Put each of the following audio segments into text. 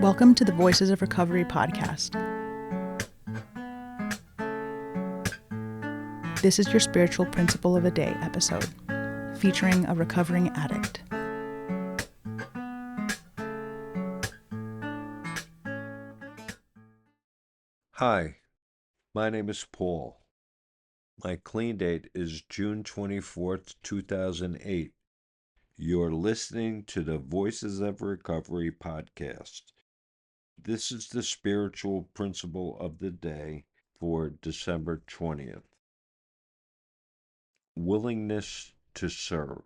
Welcome to the Voices of Recovery podcast. This is your spiritual principle of a day episode, featuring a recovering addict. Hi, my name is Paul. My clean date is June 24th, 2008. You're listening to the Voices of Recovery podcast. This is the spiritual principle of the day for December 20th. Willingness to serve.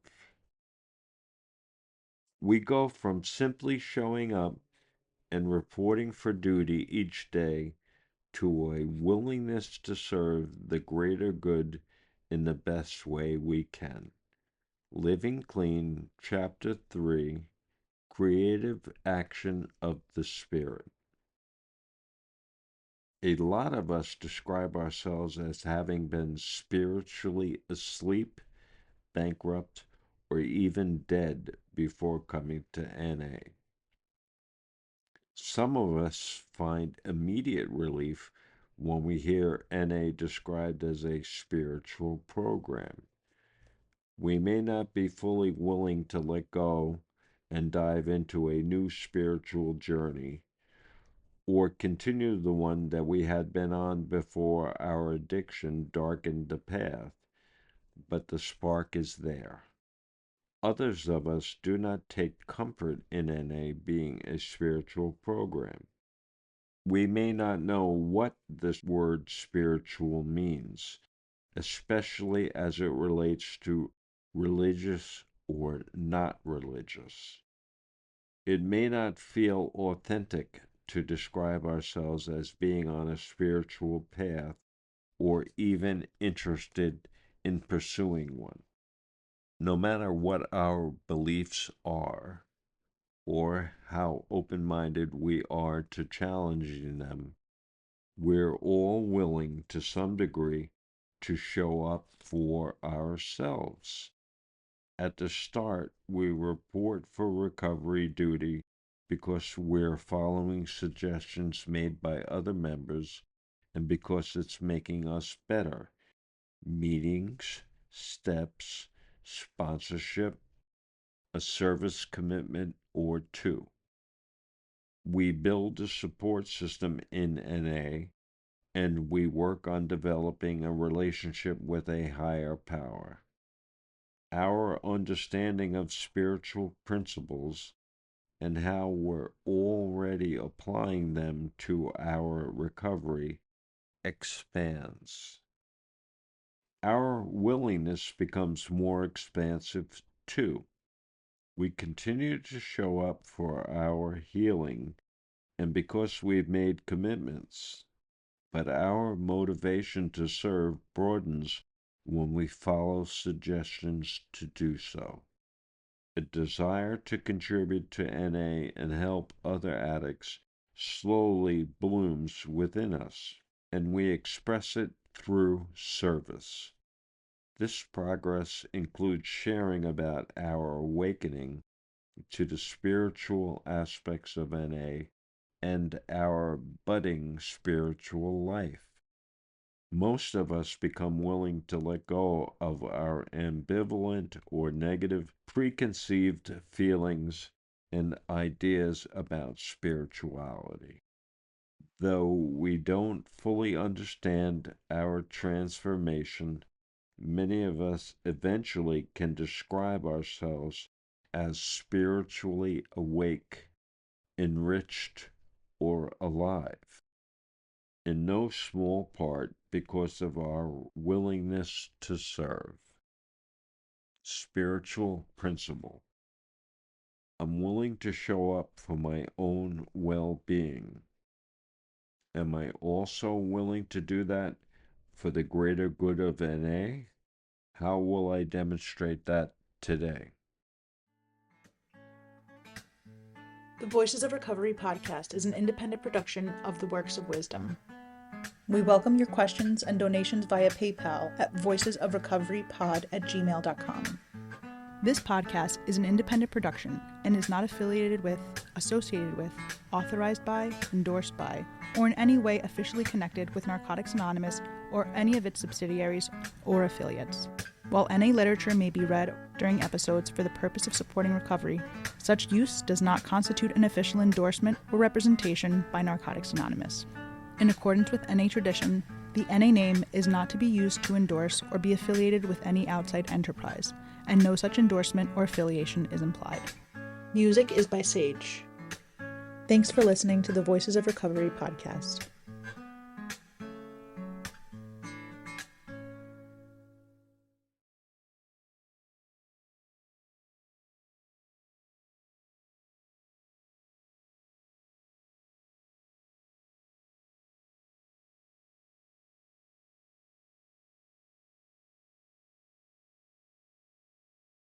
We go from simply showing up and reporting for duty each day to a willingness to serve the greater good in the best way we can. Living Clean, Chapter 3, Creative Action of the Spirit. A lot of us describe ourselves as having been spiritually asleep, bankrupt, or even dead before coming to NA. Some of us find immediate relief when we hear NA described as a spiritual program. We may not be fully willing to let go and dive into a new spiritual journey, or continue the one that we had been on before our addiction darkened the path, but the spark is there. Others of us do not take comfort in NA being a spiritual program. We may not know what this word spiritual means, especially as it relates to religious or not religious. It may not feel authentic to describe ourselves as being on a spiritual path or even interested in pursuing one. No matter what our beliefs are or how open-minded we are to challenging them, we're all willing to some degree to show up for ourselves. At the start, we report for recovery duty because we're following suggestions made by other members and because it's making us better. Meetings, steps, sponsorship, a service commitment or two. We build a support system in NA, and we work on developing a relationship with a higher power. Our understanding of spiritual principles and how we're already applying them to our recovery expands. Our willingness becomes more expansive too. We continue to show up for our healing, and because we've made commitments, but our motivation to serve broadens when we follow suggestions to do so. A desire to contribute to NA and help other addicts slowly blooms within us, and we express it through service. This progress includes sharing about our awakening to the spiritual aspects of NA and our budding spiritual life. Most of us become willing to let go of our ambivalent or negative preconceived feelings and ideas about spirituality. Though we don't fully understand our transformation, many of us eventually can describe ourselves as spiritually awake, enriched, or alive, in no small part because of our willingness to serve. Spiritual principle. I'm willing to show up for my own well-being. Am I also willing to do that for the greater good of NA? How will I demonstrate that today? The Voices of Recovery podcast is an independent production of the Works of Wisdom. We welcome your questions and donations via PayPal at voicesofrecoverypod@gmail.com. This podcast is an independent production and is not affiliated with, associated with, authorized by, endorsed by, or in any way officially connected with Narcotics Anonymous or any of its subsidiaries or affiliates. While NA literature may be read during episodes for the purpose of supporting recovery, such use does not constitute an official endorsement or representation by Narcotics Anonymous. In accordance with NA tradition, the NA name is not to be used to endorse or be affiliated with any outside enterprise, and no such endorsement or affiliation is implied. Music is by Sage. Thanks for listening to the Voices of Recovery podcast.